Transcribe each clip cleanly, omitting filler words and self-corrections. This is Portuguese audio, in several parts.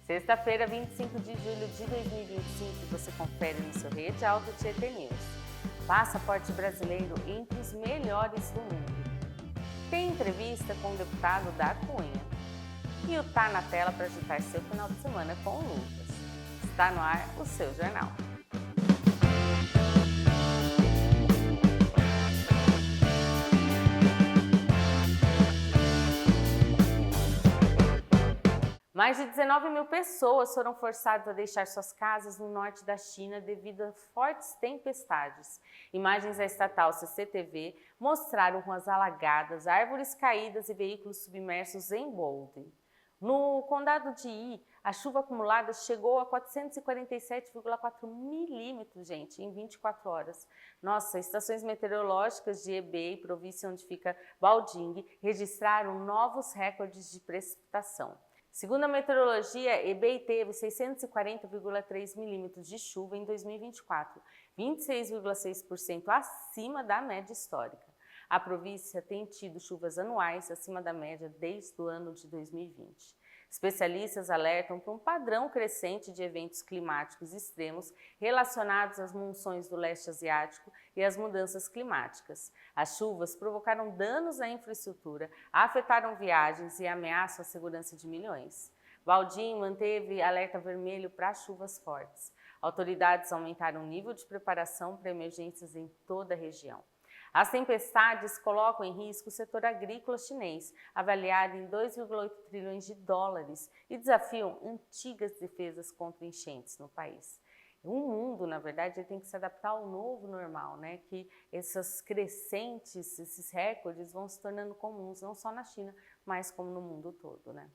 Sexta-feira, 25 de julho de 2025, você confere no seu Rede Alto Tietê News. Passaporte brasileiro entre os melhores do mundo. Tem entrevista com o deputado da Cunha. E o Tá na Tela para agitar seu final de semana com o Lucas. Está no ar o seu jornal. Mais de 19 mil pessoas foram forçadas a deixar suas casas no norte da China devido a fortes tempestades. Imagens da estatal CCTV mostraram ruas alagadas, árvores caídas e veículos submersos em Boulder. No condado de Yi, a chuva acumulada chegou a 447,4 milímetros, gente, em 24 horas. Nossa, estações meteorológicas de Hebei, província onde fica Baoding, registraram novos recordes de precipitação. Segundo a meteorologia, Hebei teve 640,3 milímetros de chuva em 2024, 26,6% acima da média histórica. A província tem tido chuvas anuais acima da média desde o ano de 2020. Especialistas alertam para um padrão crescente de eventos climáticos extremos relacionados às monções do leste asiático e às mudanças climáticas. As chuvas provocaram danos à infraestrutura, afetaram viagens e ameaçam a segurança de milhões. Baoding manteve alerta vermelho para chuvas fortes. Autoridades aumentaram o nível de preparação para emergências em toda a região. As tempestades colocam em risco o setor agrícola chinês, avaliado em 2,8 trilhões de dólares, e desafiam antigas defesas contra enchentes no país. O mundo, na verdade, tem que se adaptar ao novo normal, né? Que essas crescentes, esses recordes vão se tornando comuns, não só na China, mas como no mundo todo, né?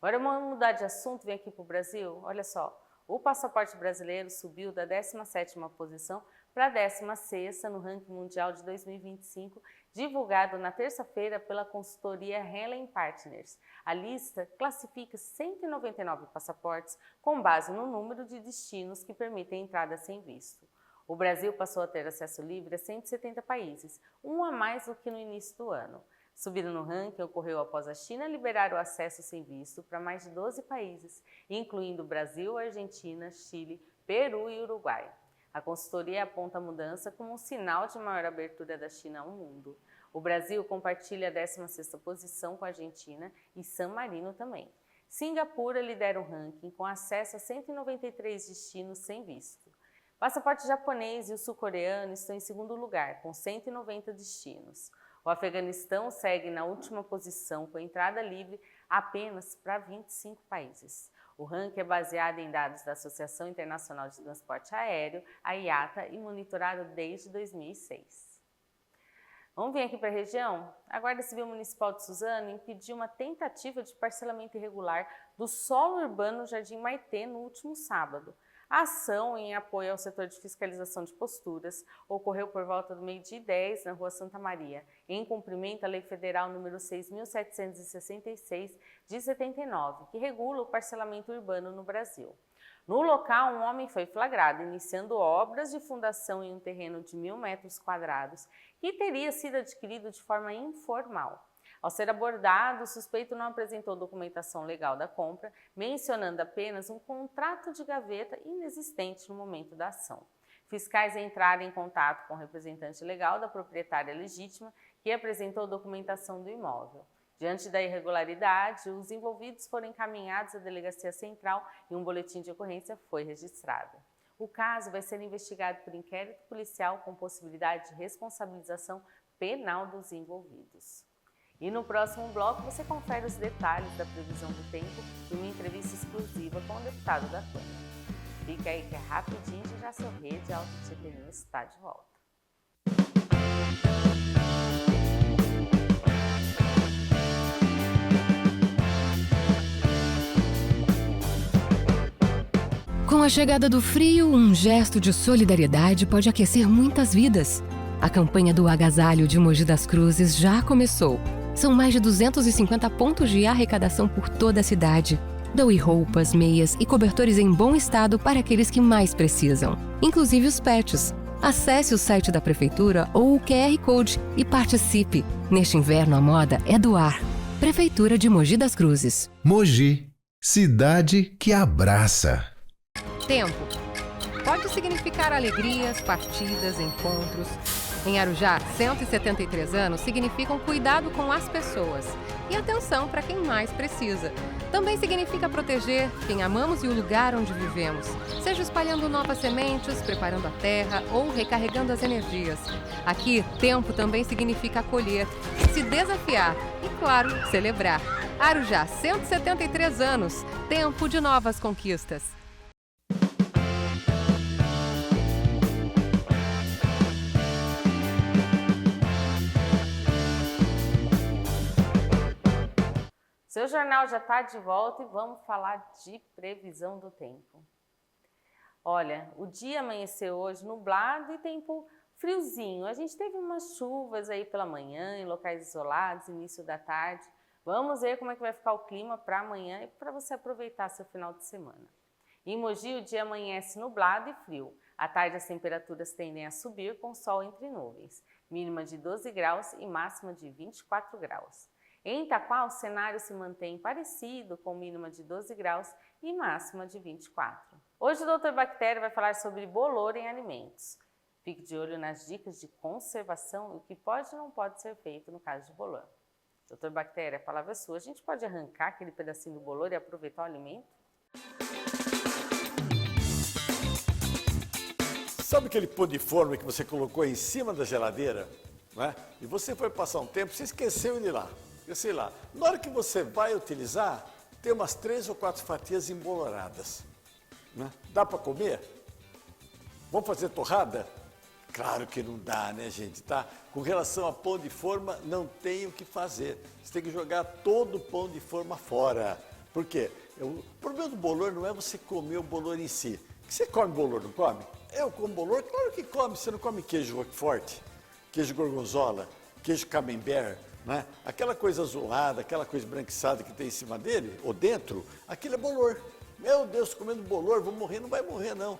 Agora vamos mudar de assunto, vem aqui para o Brasil. Olha só, o passaporte brasileiro subiu da 17ª posição para a 16ª no ranking mundial de 2025, divulgado na terça-feira pela consultoria Hellen Partners. A lista classifica 199 passaportes com base no número de destinos que permitem entrada sem visto. O Brasil passou a ter acesso livre a 170 países, um a mais do que no início do ano. Subida no ranking ocorreu após a China liberar o acesso sem visto para mais de 12 países, incluindo Brasil, Argentina, Chile, Peru e Uruguai. A consultoria aponta a mudança como um sinal de maior abertura da China ao mundo. O Brasil compartilha a 16ª posição com a Argentina e San Marino também. Singapura lidera o ranking com acesso a 193 destinos sem visto. O passaporte japonês e o sul-coreano estão em segundo lugar, com 190 destinos. O Afeganistão segue na última posição, com entrada livre apenas para 25 países. O ranking é baseado em dados da Associação Internacional de Transporte Aéreo, a IATA, e monitorado desde 2006. Vamos vir aqui para a região? A Guarda Civil Municipal de Suzano impediu uma tentativa de parcelamento irregular do solo urbano Jardim Maitê no último sábado. A ação, em apoio ao setor de fiscalização de posturas, ocorreu por volta do 12h10 na Rua Santa Maria, em cumprimento à Lei Federal nº 6.766, de 79, que regula o parcelamento urbano no Brasil. No local, um homem foi flagrado, iniciando obras de fundação em um terreno de 1.000 metros quadrados, que teria sido adquirido de forma informal. Ao ser abordado, o suspeito não apresentou documentação legal da compra, mencionando apenas um contrato de gaveta inexistente no momento da ação. Fiscais entraram em contato com o representante legal da proprietária legítima, que apresentou documentação do imóvel. Diante da irregularidade, os envolvidos foram encaminhados à Delegacia Central e um boletim de ocorrência foi registrado. O caso vai ser investigado por inquérito policial com possibilidade de responsabilização penal dos envolvidos. E no próximo bloco você confere os detalhes da previsão do tempo em uma entrevista exclusiva com o deputado da Câmara. Fica aí que é rapidinho e já seu Rede Alto Tietê News está de volta. Com a chegada do frio, um gesto de solidariedade pode aquecer muitas vidas. A campanha do Agasalho de Mogi das Cruzes já começou. São mais de 250 pontos de arrecadação por toda a cidade. Doe roupas, meias e cobertores em bom estado para aqueles que mais precisam, inclusive os pets. Acesse o site da Prefeitura ou o QR Code e participe. Neste inverno, a moda é doar. Prefeitura de Mogi das Cruzes. Mogi. Cidade que abraça. Tempo. Pode significar alegrias, partidas, encontros. Em Arujá, 173 anos significam cuidado com as pessoas e atenção para quem mais precisa. Também significa proteger quem amamos e o lugar onde vivemos, seja espalhando novas sementes, preparando a terra ou recarregando as energias. Aqui, tempo também significa acolher, se desafiar e, claro, celebrar. Arujá, 173 anos, tempo de novas conquistas. Seu jornal já está de volta e vamos falar de previsão do tempo. Olha, o dia amanheceu hoje nublado e tempo friozinho. A gente teve umas chuvas aí pela manhã, em locais isolados, início da tarde. Vamos ver como é que vai ficar o clima para amanhã e para você aproveitar seu final de semana. Em Mogi, o dia amanhece nublado e frio. À tarde, as temperaturas tendem a subir com sol entre nuvens. Mínima de 12 graus e máxima de 24 graus. Em Itaquá, o cenário se mantém parecido, com mínima de 12 graus e máxima de 24. Hoje o Dr. Bactéria vai falar sobre bolor em alimentos. Fique de olho nas dicas de conservação e o que pode e não pode ser feito no caso de bolor. Dr. Bactéria, a palavra é sua. A gente pode arrancar aquele pedacinho do bolor e aproveitar o alimento? Sabe aquele pão de forma que você colocou em cima da geladeira, né? E você foi passar um tempo, você esqueceu ele lá. Sei lá, na hora que você vai utilizar, tem umas 3 ou 4 fatias emboloradas. Né? Dá para comer? Vamos fazer torrada? Claro que não dá, né, gente? Tá? Com relação a pão de forma, não tem o que fazer. Você tem que jogar todo o pão de forma fora. Por quê? O problema do bolor não é você comer o bolor em si. Você come bolor, não come? Eu como bolor? Claro que come. Você não come queijo roquefort, queijo gorgonzola, queijo camembert, né? Aquela coisa azulada, aquela coisa branquiçada que tem em cima dele, ou dentro, aquilo é bolor. Meu Deus, comendo bolor, vou morrer. Não vai morrer, não.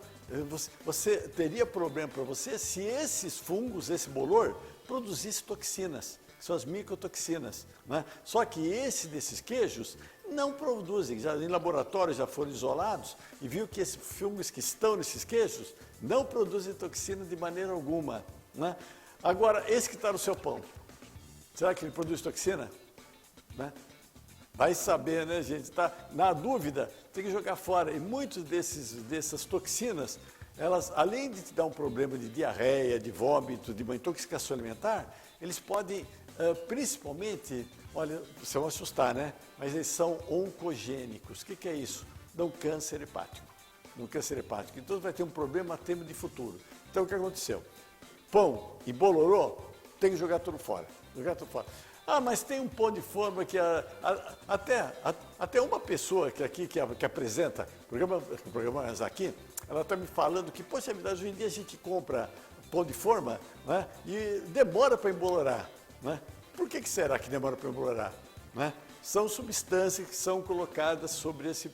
Você teria problema para você se esses fungos, esse bolor, produzisse toxinas, que são as micotoxinas, né? Só que desses queijos não produzem. Já, em laboratório já foram isolados e viu que esses fungos que estão nesses queijos não produzem toxina de maneira alguma, né? Agora, esse que está no seu pão, será que ele produz toxina? Né? Vai saber, né, gente? Tá? Na dúvida, tem que jogar fora. E muitas dessas toxinas, elas, além de te dar um problema de diarreia, de vômito, de uma intoxicação alimentar, eles podem, principalmente, olha, você vai assustar, né? Mas eles são oncogênicos. O que é isso? Dão câncer hepático. Um câncer hepático. Então vai ter um problema a tempo de futuro. Então o que aconteceu? Pão e bolorô, tem que jogar tudo fora. Jogar tudo fora. Ah, mas tem um pão de forma que até uma pessoa que apresenta programas aqui, ela está me falando que, poxa vida, hoje em dia a gente compra pão de forma, né, e demora para embolorar. Né? Por que será que demora para embolorar? Né? São substâncias que são colocadas sobre esse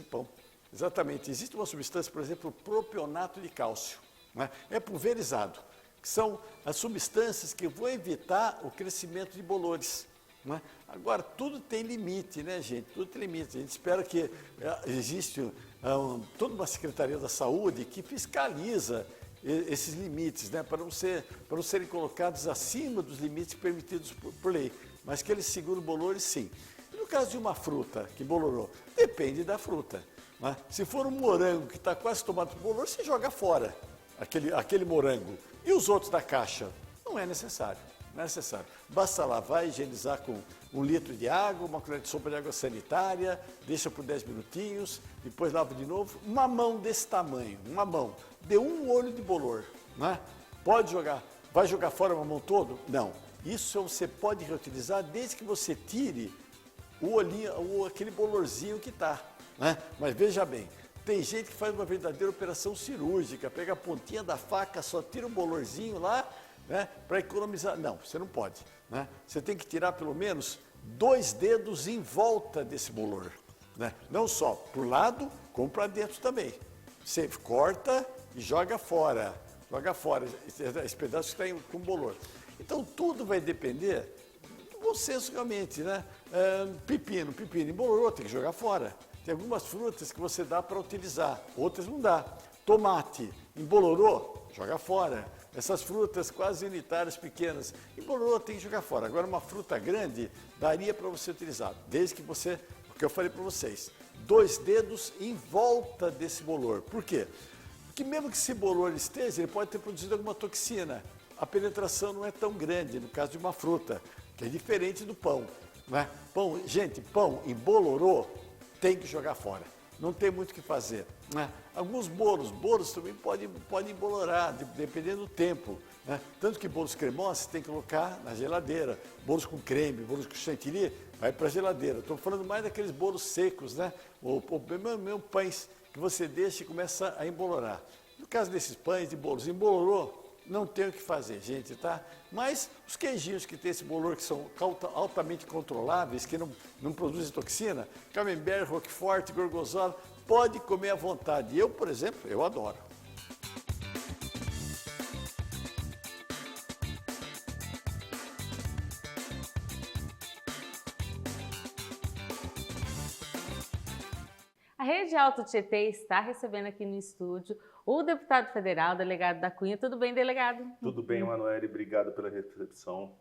pão. Exatamente. Existe uma substância, por exemplo, o propionato de cálcio. Né? É pulverizado. Que são as substâncias que vão evitar o crescimento de bolores. Né? Agora, tudo tem limite, né, gente? Tudo tem limite. A gente espera que existe toda uma Secretaria da Saúde que fiscaliza esses limites, né, para não serem colocados acima dos limites permitidos por lei, mas que eles seguram bolores, sim. E no caso de uma fruta que bolorou, depende da fruta. Né? Se for um morango que está quase tomado por bolor, você joga fora aquele morango. E os outros da caixa? Não é necessário, não é necessário. Basta lavar e higienizar com 1 litro de água, uma colher de sopa de água sanitária, deixa por 10 minutinhos, depois lava de novo. Uma mão desse tamanho, uma mão, deu um olho de bolor, né? Pode jogar, vai jogar fora uma mão todo? Não. Isso você pode reutilizar desde que você tire o olhinho, aquele bolorzinho que está, né? Mas veja bem, tem gente que faz uma verdadeira operação cirúrgica, pega a pontinha da faca, só tira o bolorzinho lá, né, para economizar. Não, você não pode. Né? Você tem que tirar pelo menos 2 dedos em volta desse bolor. Né? Não só para o lado, como para dentro também. Você corta e joga fora. Joga fora esse pedaço que está com bolor. Então, tudo vai depender do bom senso realmente, né? Pepino embolorou, tem que jogar fora. Tem algumas frutas que você dá para utilizar, outras não dá. Tomate, embolorou, joga fora. Essas frutas quase unitárias pequenas, embolorou, tem que jogar fora. Agora uma fruta grande daria para você utilizar, desde que você, o que eu falei para vocês, 2 dedos em volta desse bolor. Por quê? Porque mesmo que esse bolor esteja, ele pode ter produzido alguma toxina. A penetração não é tão grande no caso de uma fruta, que é diferente do pão. Né? Pão, gente, pão embolorou, tem que jogar fora. Não tem muito o que fazer. Né? Alguns bolos também podem embolorar, dependendo do tempo. Né? Tanto que bolos cremosos você tem que colocar na geladeira. Bolos com creme, bolos com chantilly, vai para a geladeira. Estou falando mais daqueles bolos secos, né? Ou mesmo pães que você deixa e começa a embolorar. No caso desses pães e bolos, embolorou, não tem o que fazer, gente, tá? Mas os queijinhos que tem esse bolor, que são altamente controláveis, que não produzem toxina, camembert, roquefort, gorgonzola, pode comer à vontade. Eu, por exemplo, eu adoro. A Rede Alto Tietê está recebendo aqui no estúdio o deputado federal, delegado da Cunha. Tudo bem, delegado? Tudo bem, Manoel, obrigado pela recepção.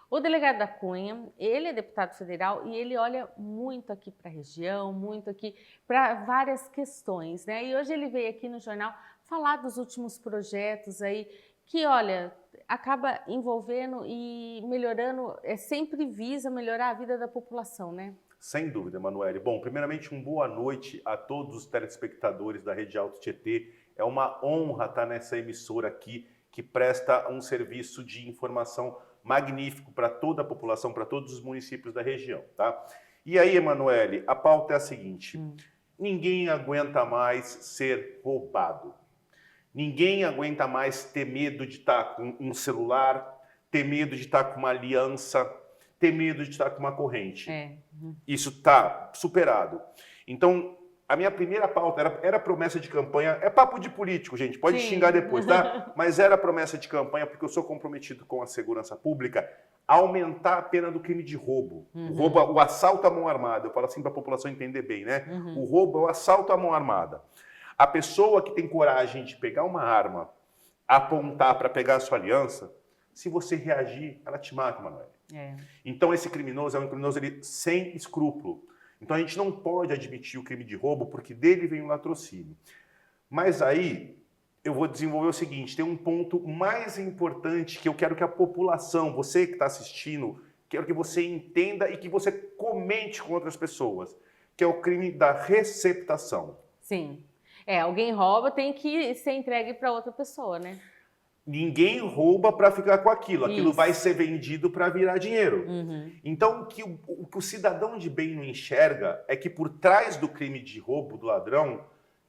O delegado da Cunha, ele é deputado federal e ele olha muito aqui para a região, muito aqui para várias questões, né? E hoje ele veio aqui no jornal falar dos últimos projetos aí que, olha, acaba envolvendo e melhorando, sempre visa melhorar a vida da população, né? Sem dúvida, Manoel. Bom, primeiramente, uma boa noite a todos os telespectadores da Rede Alto Tietê. É uma honra estar nessa emissora aqui, que presta um serviço de informação magnífico para toda a população, para todos os municípios da região, tá? E aí, Emanuele, a pauta é a seguinte: ninguém aguenta mais ser roubado. Ninguém aguenta mais ter medo de estar com um celular, ter medo de estar com uma aliança, ter medo de estar com uma corrente. Isso está superado. Então, a minha primeira pauta era promessa de campanha. É papo de político, gente, pode xingar depois, tá? Mas era promessa de campanha porque eu sou comprometido com a segurança pública, aumentar a pena do crime de roubo. O roubo, o assalto à mão armada. Eu falo assim para a população entender bem, né? O roubo é o assalto à mão armada. A pessoa que tem coragem de pegar uma arma, apontar para pegar a sua aliança, se você reagir, ela te mata, Manoel. Então esse criminoso é um criminoso sem escrúpulo. Então a gente não pode admitir o crime de roubo porque dele vem o latrocínio. Mas aí eu vou desenvolver o seguinte, tem um ponto mais importante que eu quero que a população, você que está assistindo, quero que você entenda e que você comente com outras pessoas, que é o crime da receptação. Sim. Alguém rouba, tem que ser entregue para outra pessoa, né? Ninguém rouba para ficar com aquilo. Aquilo vai ser vendido para virar dinheiro. Então, o que o cidadão de bem não enxerga é que por trás do crime de roubo do ladrão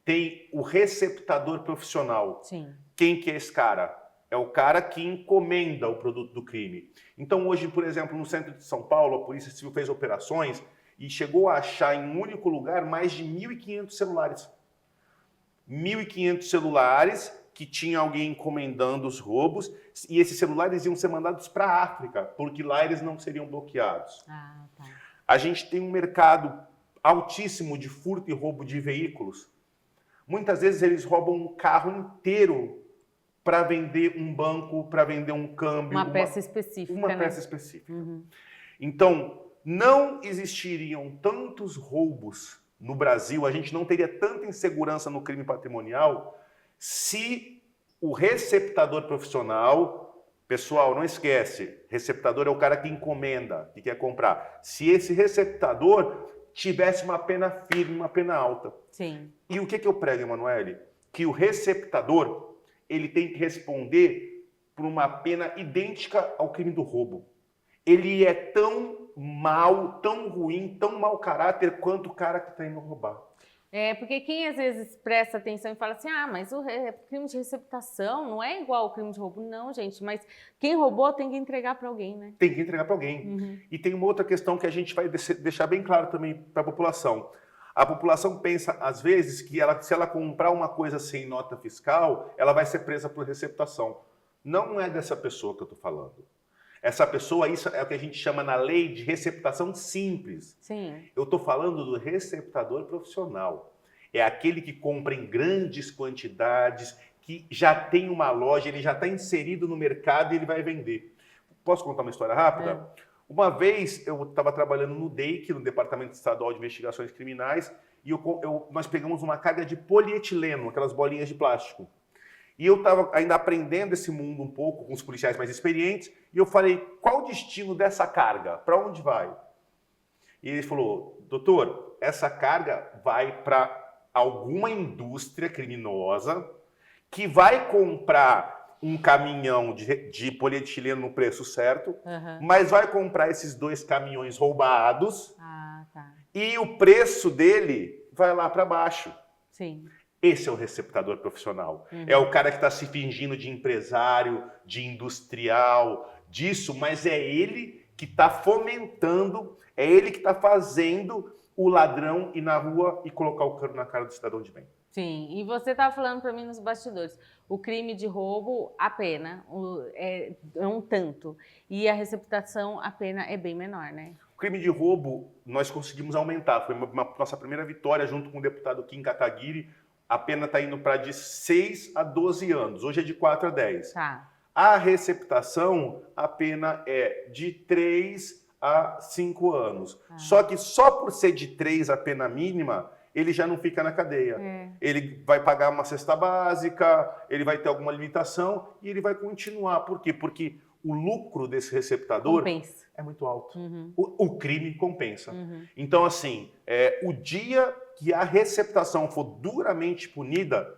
tem o receptador profissional. Sim. Quem que é esse cara? É o cara que encomenda o produto do crime. Então, hoje, por exemplo, no centro de São Paulo, a Polícia Civil fez operações e chegou a achar em um único lugar mais de 1.500 celulares. 1.500 celulares que tinha alguém encomendando os roubos, e esses celulares iam ser mandados para a África, porque lá eles não seriam bloqueados. A gente tem um mercado altíssimo de furto e roubo de veículos. Muitas vezes eles roubam um carro inteiro para vender um banco, para vender um câmbio. Uma peça específica. Uma peça específica. Então, não existiriam tantos roubos no Brasil, a gente não teria tanta insegurança no crime patrimonial se o receptador profissional, pessoal, não esquece, receptador é o cara que encomenda, que quer comprar. Se esse receptador tivesse uma pena firme, uma pena alta. Sim. E o que eu prego, Emanuele? Que o receptador, ele tem que responder por uma pena idêntica ao crime do roubo. Ele é tão mal, tão ruim, tão mau caráter quanto o cara que está indo roubar. Porque quem às vezes presta atenção e fala assim, mas o crime de receptação não é igual ao crime de roubo. Não, gente, mas quem roubou tem que entregar para alguém, né? Tem que entregar para alguém. E tem uma outra questão que a gente vai deixar bem claro também para a população. A população pensa, às vezes, que se ela comprar uma coisa sem nota fiscal, ela vai ser presa por receptação. Não é dessa pessoa que eu estou falando. Essa pessoa, isso é o que a gente chama na lei de receptação simples. Sim. Eu estou falando do receptador profissional. É aquele que compra em grandes quantidades, que já tem uma loja, ele já está inserido no mercado e ele vai vender. Posso contar uma história rápida? Uma vez eu estava trabalhando no DEIC, no Departamento Estadual de Investigações Criminais, e nós pegamos uma carga de polietileno, aquelas bolinhas de plástico. E eu estava ainda aprendendo esse mundo um pouco com os policiais mais experientes, e eu falei, qual o destino dessa carga? Para onde vai? E ele falou, doutor, essa carga vai para alguma indústria criminosa que vai comprar um caminhão de polietileno no preço certo, mas vai comprar esses 2 caminhões roubados e o preço dele vai lá para baixo. Sim. Esse é o receptador profissional. É o cara que está se fingindo de empresário, de industrial, disso, mas é ele que está fomentando, é ele que está fazendo o ladrão ir na rua e colocar o cano na cara do cidadão de bem. Sim, e você estava falando para mim nos bastidores, o crime de roubo, a pena é um tanto, e a receptação, a pena é bem menor, né? O crime de roubo, nós conseguimos aumentar, foi nossa primeira vitória junto com o deputado Kim Kataguiri, a pena está indo para de 6 a 12 anos, hoje é de 4 a 10. Tá. A receptação, a pena é de 3 a 5 anos. Só que só por ser de 3 a pena mínima, ele já não fica na cadeia. Ele vai pagar uma cesta básica, ele vai ter alguma limitação e ele vai continuar. Por quê? Porque o lucro desse receptador Compensa. é muito alto. O crime compensa. Então, assim, o dia que a receptação for duramente punida,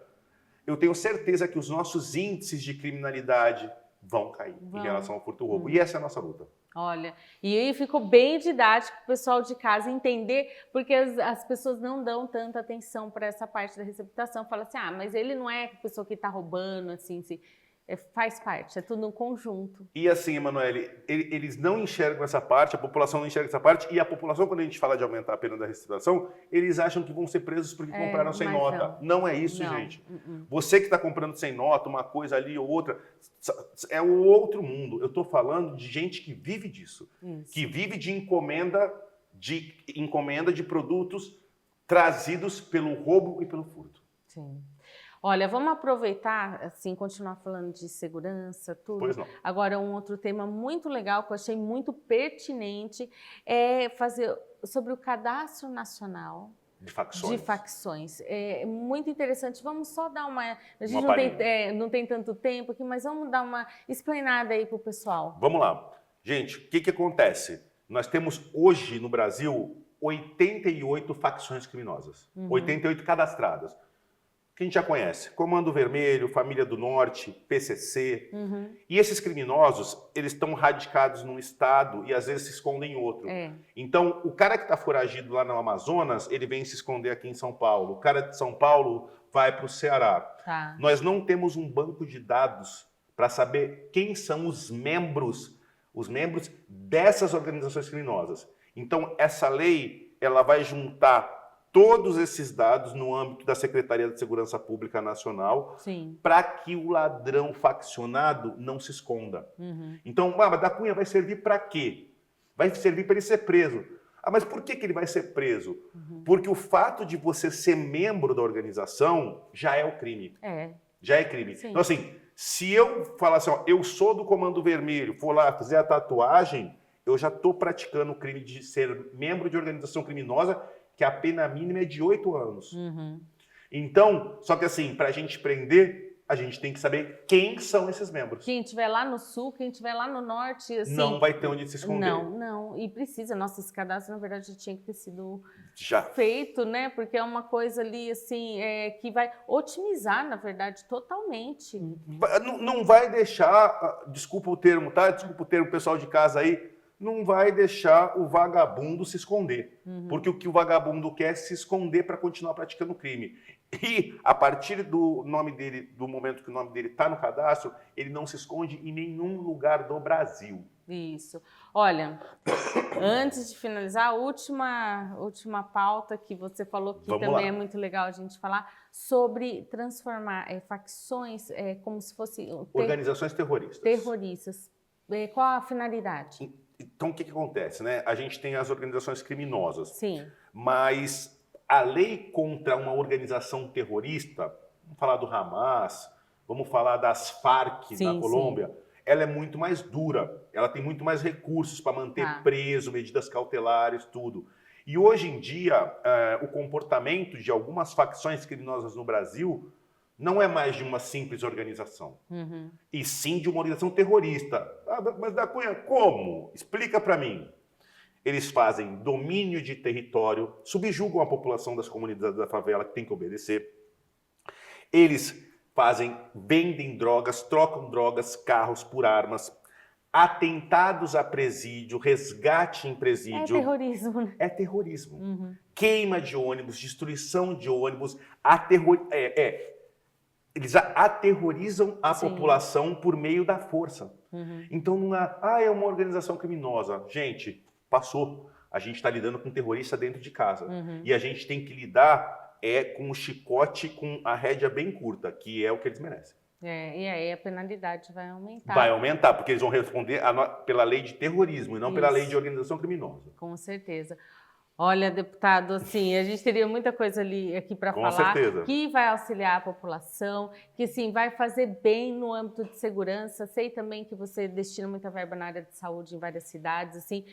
eu tenho certeza que os nossos índices de criminalidade vão cair em relação ao furto-roubo. E essa é a nossa luta. Olha, e aí ficou bem didático para o pessoal de casa entender, porque as pessoas não dão tanta atenção para essa parte da receptação. Fala assim, mas ele não é a pessoa que está roubando, assim, faz parte, é tudo um conjunto. E assim, Emanuele, eles não enxergam essa parte, a população não enxerga essa parte, e a população, quando a gente fala de aumentar a pena da receptação, eles acham que vão ser presos porque compraram sem nota. Não é isso, gente. Você que está comprando sem nota, uma coisa ali ou outra, é o outro mundo. Eu estou falando de gente que vive disso, que vive de encomenda de produtos trazidos pelo roubo e pelo furto. Sim. Olha, vamos aproveitar, assim, continuar falando de segurança, tudo. Pois não. Agora, um outro tema muito legal que eu achei muito pertinente é fazer sobre o Cadastro Nacional De facções. de facções. É muito interessante. Vamos só dar uma... A gente não tem tanto tempo aqui, mas vamos dar uma explanada aí para o pessoal. Vamos lá. Gente, o que acontece? Nós temos hoje no Brasil 88 facções criminosas. 88 cadastradas. Que a gente já conhece, Comando Vermelho, Família do Norte, PCC. E esses criminosos, eles estão radicados num estado e às vezes se escondem em outro. Então, o cara que está foragido lá no Amazonas, ele vem se esconder aqui em São Paulo. O cara de São Paulo vai para o Ceará. Nós não temos um banco de dados para saber quem são os membros dessas organizações criminosas. Então, essa lei, ela vai juntar todos esses dados no âmbito da Secretaria de Segurança Pública Nacional para que o ladrão faccionado não se esconda. Então, mas da Cunha vai servir para quê? Vai servir para ele ser preso. Mas por que ele vai ser preso? Porque o fato de você ser membro da organização já é o crime. Já é crime. Então, assim, se eu falar assim, eu sou do Comando Vermelho, for lá, fizer a tatuagem, eu já estou praticando o crime de ser membro de organização criminosa, que a pena mínima é de 8 anos. Então, só que assim, para a gente prender, a gente tem que saber quem são esses membros. Quem estiver lá no sul, quem estiver lá no norte... Assim, não vai ter onde se esconder. Não. E precisa. Nossa, esse cadastro, na verdade, já tinha que ter sido feito, né? Porque é uma coisa ali, assim, que vai otimizar, na verdade, totalmente. Não vai deixar, desculpa o termo, tá? Desculpa o termo, pessoal de casa aí, não vai deixar o vagabundo se esconder. Porque o que o vagabundo quer é se esconder para continuar praticando crime. E a partir do nome dele, do momento que o nome dele está no cadastro, ele não se esconde em nenhum lugar do Brasil. Isso. Olha, antes de finalizar, a última pauta que você falou que Vamos também lá. é muito legal a gente falar, sobre transformar facções como se fossem Organizações terroristas. terroristas. Qual a finalidade? Então, o que acontece, né? A gente tem as organizações criminosas, Sim. mas a lei contra uma organização terrorista, vamos falar do Hamas, vamos falar das Farc na Colômbia, ela é muito mais dura, ela tem muito mais recursos para manter preso, medidas cautelares, tudo. E hoje em dia, o comportamento de algumas facções criminosas no Brasil não é mais de uma simples organização, e sim de uma organização terrorista. Mas da Cunha, como? Explica para mim. Eles fazem domínio de território, subjugam a população das comunidades da favela que tem que obedecer. Eles vendem drogas, trocam drogas, carros por armas, atentados a presídio, resgate em presídio. É terrorismo, né? É terrorismo. Queima de ônibus, destruição de ônibus, eles aterrorizam a população por meio da força. Então não é uma organização criminosa. Gente, passou. A gente está lidando com um terrorista dentro de casa. E a gente tem que lidar com o chicote, com a rédea bem curta, que é o que eles merecem. E aí a penalidade vai aumentar. Vai aumentar, porque eles vão responder pela lei de terrorismo e não pela lei de organização criminosa. Com certeza. Olha, deputado, assim, a gente teria muita coisa aqui para falar, certeza, que vai auxiliar a população, que sim, vai fazer bem no âmbito de segurança. Sei também que você destina muita verba na área de saúde em várias cidades, assim.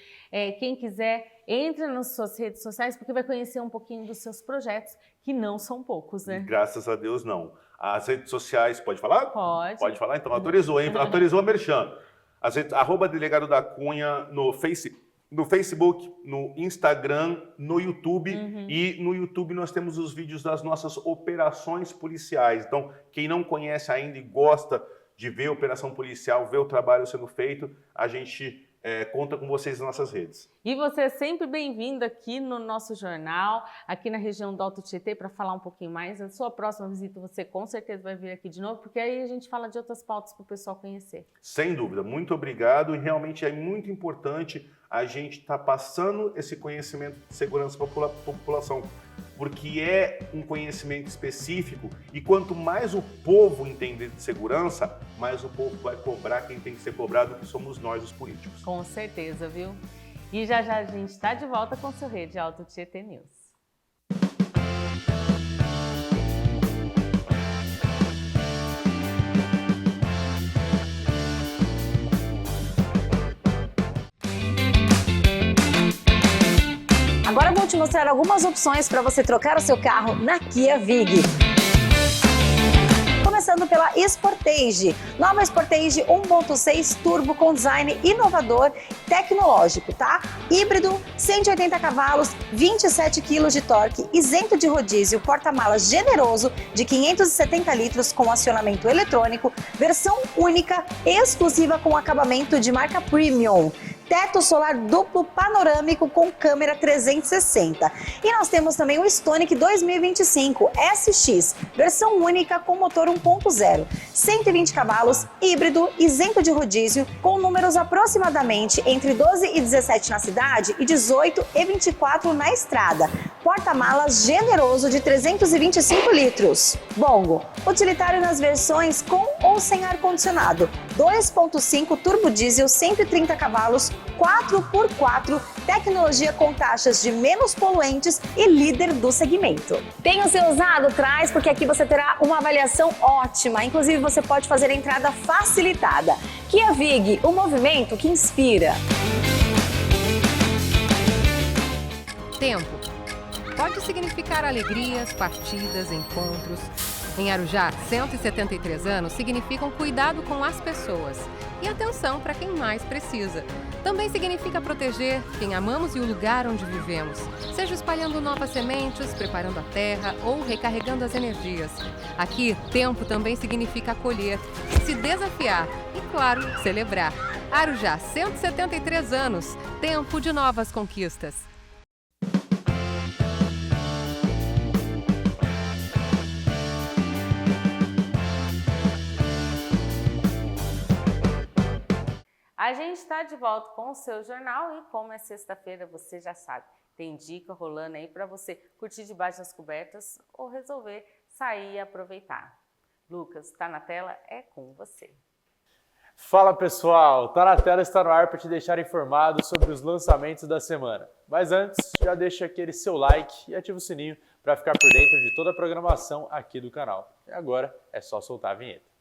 Quem quiser, entra nas suas redes sociais, porque vai conhecer um pouquinho dos seus projetos, que não são poucos, né? Graças a Deus, não. As redes sociais, pode falar? Pode. Pode falar? Então, autorizou, hein? Autorizou a merchan. @delegado da Cunha no Facebook, no Instagram, no YouTube. E no YouTube nós temos os vídeos das nossas operações policiais. Então, quem não conhece ainda e gosta de ver a operação policial, ver o trabalho sendo feito, a gente conta com vocês nas nossas redes. E você é sempre bem-vindo aqui no nosso jornal, aqui na região do Alto Tietê, para falar um pouquinho mais. Na sua próxima visita você com certeza vai vir aqui de novo, porque aí a gente fala de outras pautas para o pessoal conhecer. Sem dúvida, muito obrigado. E realmente é muito importante a gente estar passando esse conhecimento de segurança para a população, porque é um conhecimento específico e quanto mais o povo entender de segurança, mais o povo vai cobrar quem tem que ser cobrado, que somos nós, os políticos. Com certeza, viu? E já já a gente está de volta com o seu Rede Alto Tietê News. Agora eu vou te mostrar algumas opções para você trocar o seu carro na Kia Vig. Começando pela Sportage, nova Sportage 1.6 Turbo com design inovador tecnológico, tá? Híbrido, 180 cavalos, 27 kg de torque, isento de rodízio, porta-malas generoso de 570 litros com acionamento eletrônico, versão única, exclusiva com acabamento de marca Premium. Teto solar duplo panorâmico com câmera 360. E nós temos também o Stonic 2025 SX, versão única com motor 1.0, 120 cavalos, híbrido, isento de rodízio, com números aproximadamente entre 12 e 17 na cidade e 18 e 24 na estrada. Porta-malas generoso de 325 litros. Bongo, utilitário nas versões com ou sem ar-condicionado. 2.5 turbo diesel, 130 cavalos, 4x4, tecnologia com taxas de menos poluentes e líder do segmento. Tem o seu usado? Traz, porque aqui você terá uma avaliação ótima. Inclusive, você pode fazer a entrada facilitada. Kia Vig, o movimento que inspira. Tempo. Pode significar alegrias, partidas, encontros. Em Arujá, 173 anos significam cuidado com as pessoas e atenção para quem mais precisa. Também significa proteger quem amamos e o lugar onde vivemos, seja espalhando novas sementes, preparando a terra ou recarregando as energias. Aqui, tempo também significa acolher, se desafiar e, claro, celebrar. Arujá, 173 anos, tempo de novas conquistas. A gente está de volta com o seu jornal e como é sexta-feira, você já sabe, tem dica rolando aí para você curtir debaixo das cobertas ou resolver sair e aproveitar. Lucas, está na tela? É com você. Fala pessoal, tá na tela, está no ar para te deixar informado sobre os lançamentos da semana. Mas antes, já deixa aquele seu like e ativa o sininho para ficar por dentro de toda a programação aqui do canal. E agora é só soltar a vinheta.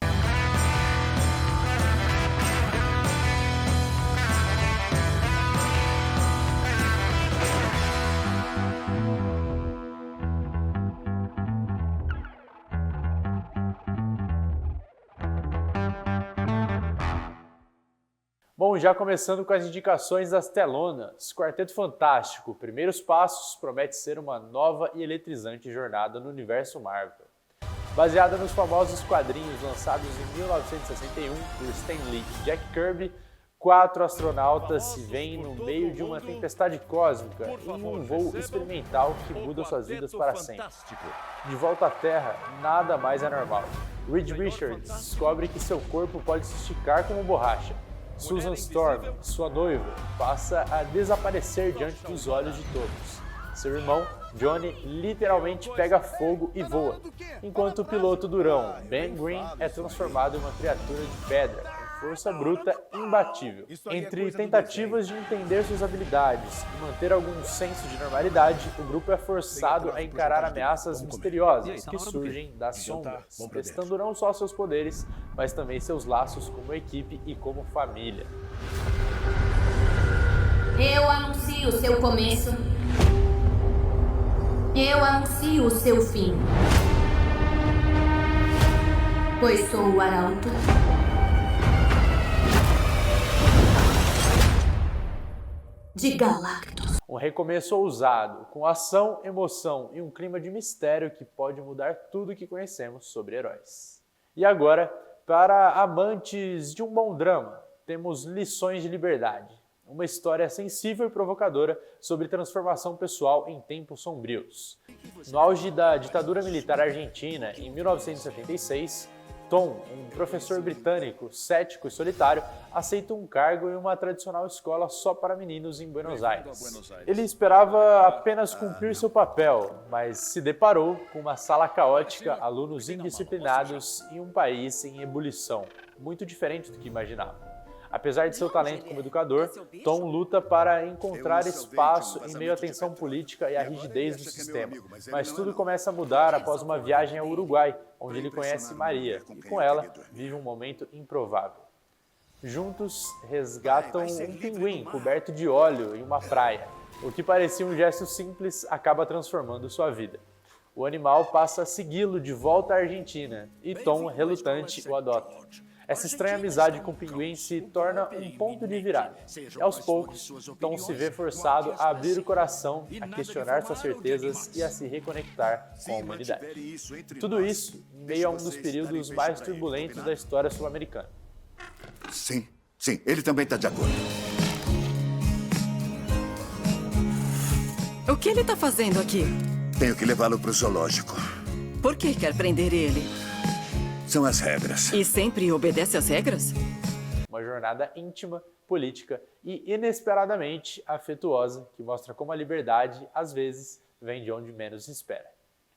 Bom, já começando com as indicações das telonas, Quarteto Fantástico, Primeiros Passos, promete ser uma nova e eletrizante jornada no universo Marvel. Baseada nos famosos quadrinhos lançados em 1961 por Stan Lee e Jack Kirby, 4 astronautas se veem no meio de uma tempestade cósmica em um voo experimental que muda suas vidas para sempre. De volta à Terra, nada mais é normal. Reed Richards descobre que seu corpo pode se esticar como borracha. Susan Storm, sua noiva, passa a desaparecer diante dos olhos de todos. Seu irmão, Johnny, literalmente pega fogo e voa, enquanto o piloto durão, Ben Green, é transformado em uma criatura de pedra, com força bruta imbatível. Entre tentativas de entender suas habilidades e manter algum senso de normalidade, o grupo é forçado a encarar ameaças misteriosas que surgem das sombras, testando não só seus poderes, mas também seus laços como equipe e como família. Eu anuncio o seu começo. Eu anuncio o seu fim. Pois sou o Arauto. De Galactus. Um recomeço ousado, com ação, emoção e um clima de mistério que pode mudar tudo o que conhecemos sobre heróis. E agora, para amantes de um bom drama, temos Lições de Liberdade, uma história sensível e provocadora sobre transformação pessoal em tempos sombrios. No auge da ditadura militar argentina, em 1976, Tom, um professor britânico, cético e solitário, aceita um cargo em uma tradicional escola só para meninos em Buenos Aires. Ele esperava apenas cumprir seu papel, mas se deparou com uma sala caótica, alunos indisciplinados e um país em ebulição, muito diferente do que imaginava. Apesar de seu talento como educador, Tom luta para encontrar espaço em meio à tensão política e à rigidez do sistema. Mas tudo começa a mudar após uma viagem ao Uruguai, onde ele conhece Maria, e com ela vive um momento improvável. Juntos, resgatam um pinguim coberto de óleo em uma praia. O que parecia um gesto simples acaba transformando sua vida. O animal passa a segui-lo de volta à Argentina, e Tom, relutante, o adota. Essa estranha amizade com o pinguim se torna um ponto de virada. E aos poucos, Tom se vê forçado a abrir o coração, a questionar suas certezas e a se reconectar com a humanidade. Tudo isso em meio a um dos períodos mais turbulentos da história sul-americana. Sim, ele também está de acordo. O que ele está fazendo aqui? Tenho que levá-lo para o zoológico. Por que quer prender ele? São as regras. E sempre obedece às regras? Uma jornada íntima, política e inesperadamente afetuosa, que mostra como a liberdade, às vezes, vem de onde menos se espera.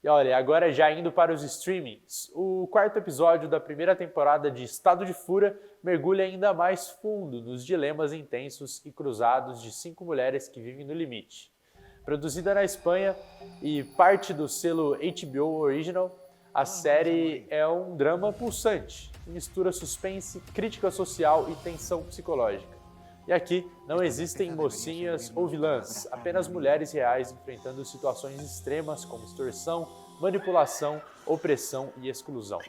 E olha, agora já indo para os streamings, o 4º episódio da primeira temporada de Estado de Fúria mergulha ainda mais fundo nos dilemas intensos e cruzados de 5 mulheres que vivem no limite. Produzida na Espanha e parte do selo HBO Original, a série é um drama pulsante, que mistura suspense, crítica social e tensão psicológica. E aqui não existem mocinhas ou vilãs, apenas mulheres reais enfrentando situações extremas como extorsão, manipulação, opressão e exclusão.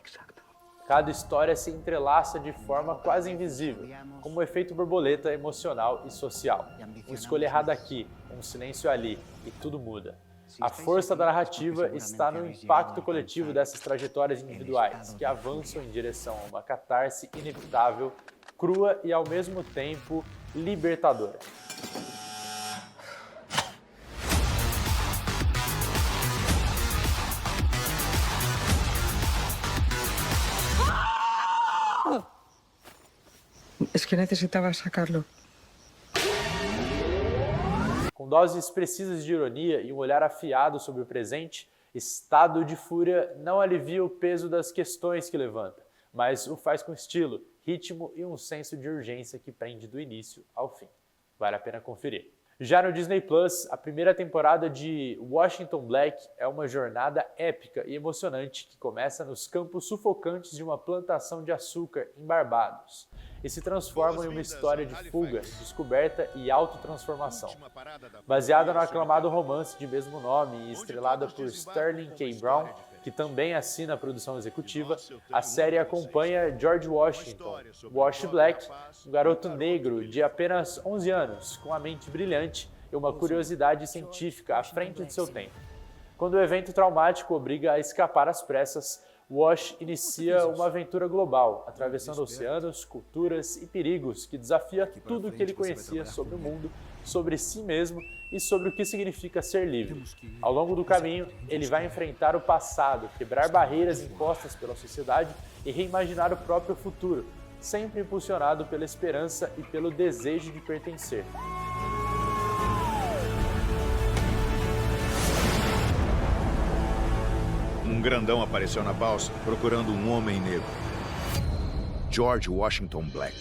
Cada história se entrelaça de forma quase invisível, como um efeito borboleta emocional e social. Uma escolha errada aqui, um silêncio ali, e tudo muda. A força da narrativa está no impacto coletivo dessas trajetórias individuais, que avançam em direção a uma catarse inevitável, crua e, ao mesmo tempo, libertadora. Es que necesitaba sacarlo. Com doses precisas de ironia e um olhar afiado sobre o presente, Estado de Fúria não alivia o peso das questões que levanta, mas o faz com estilo, ritmo e um senso de urgência que prende do início ao fim. Vale a pena conferir. Já no Disney Plus, a primeira temporada de Washington Black é uma jornada épica e emocionante que começa nos campos sufocantes de uma plantação de açúcar em Barbados e se transforma em uma história de fuga, descoberta e autotransformação. Baseada no aclamado romance de mesmo nome e estrelada por Sterling K. Brown, que também assina a produção executiva, a série acompanha George Washington, Wash Black, um garoto negro de apenas 11 anos, com a mente brilhante e uma curiosidade científica à frente de seu tempo. Quando o evento traumático obriga a escapar às pressas, Wash inicia uma aventura global, atravessando oceanos, culturas e perigos que desafia tudo o que ele conhecia sobre o mundo, sobre si mesmo e sobre o que significa ser livre. Ao longo do caminho, ele vai enfrentar o passado, quebrar barreiras impostas pela sociedade e reimaginar o próprio futuro, sempre impulsionado pela esperança e pelo desejo de pertencer. Um grandão apareceu na balsa procurando um homem negro. George Washington Black.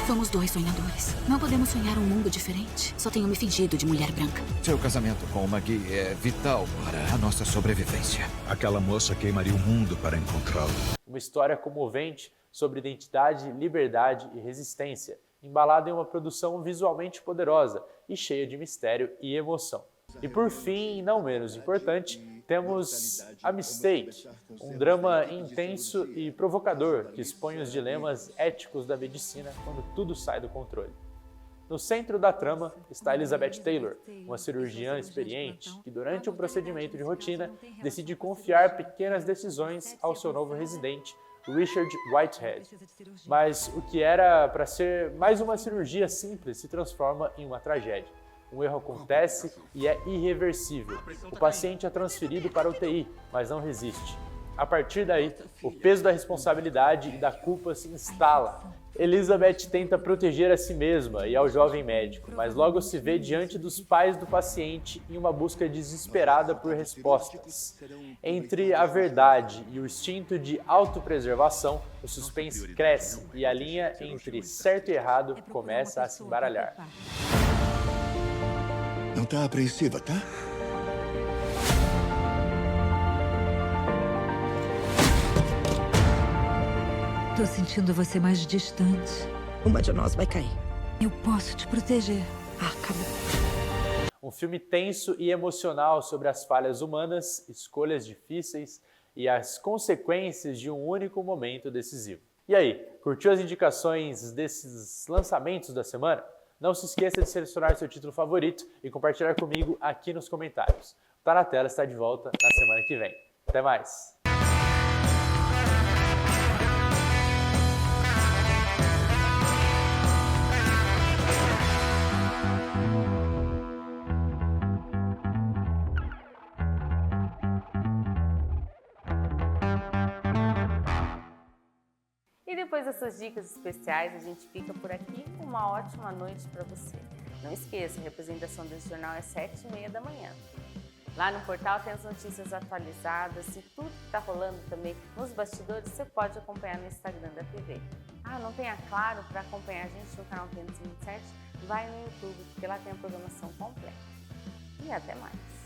Somos dois sonhadores. Não podemos sonhar um mundo diferente. Só tenho me fingido de mulher branca. Seu casamento com o Maggie é vital para a nossa sobrevivência. Aquela moça queimaria o mundo para encontrá-lo. Uma história comovente sobre identidade, liberdade e resistência, embalada em uma produção visualmente poderosa e cheia de mistério e emoção. E por fim, e não menos importante, temos A Mistake, um drama intenso e provocador que expõe os dilemas éticos da medicina quando tudo sai do controle. No centro da trama está Elizabeth Taylor, uma cirurgiã experiente que, durante um procedimento de rotina, decide confiar pequenas decisões ao seu novo residente, Richard Whitehead. Mas o que era para ser mais uma cirurgia simples se transforma em uma tragédia. Um erro acontece e é irreversível. O paciente é transferido para a UTI, mas não resiste. A partir daí, o peso da responsabilidade e da culpa se instala. Elizabeth tenta proteger a si mesma e ao jovem médico, mas logo se vê diante dos pais do paciente em uma busca desesperada por respostas. Entre a verdade e o instinto de autopreservação, o suspense cresce e a linha entre certo e errado começa a se embaralhar. Não tá apreensiva, tá? Tô sentindo você mais distante. Uma de nós vai cair. Eu posso te proteger. Acabou. Um filme tenso e emocional sobre as falhas humanas, escolhas difíceis e as consequências de um único momento decisivo. E aí, curtiu as indicações desses lançamentos da semana? Não se esqueça de selecionar seu título favorito e compartilhar comigo aqui nos comentários. Tá na Tela está de volta na semana que vem. Até mais! E depois dessas dicas especiais, a gente fica por aqui. Uma ótima noite para você. Não esqueça, a representação desse jornal é 7h30 da manhã. Lá no portal tem as notícias atualizadas e tudo que está rolando também nos bastidores você pode acompanhar no Instagram da TV. Não tem a Claro para acompanhar a gente no canal 527? Vai no YouTube, porque lá tem a programação completa. E até mais!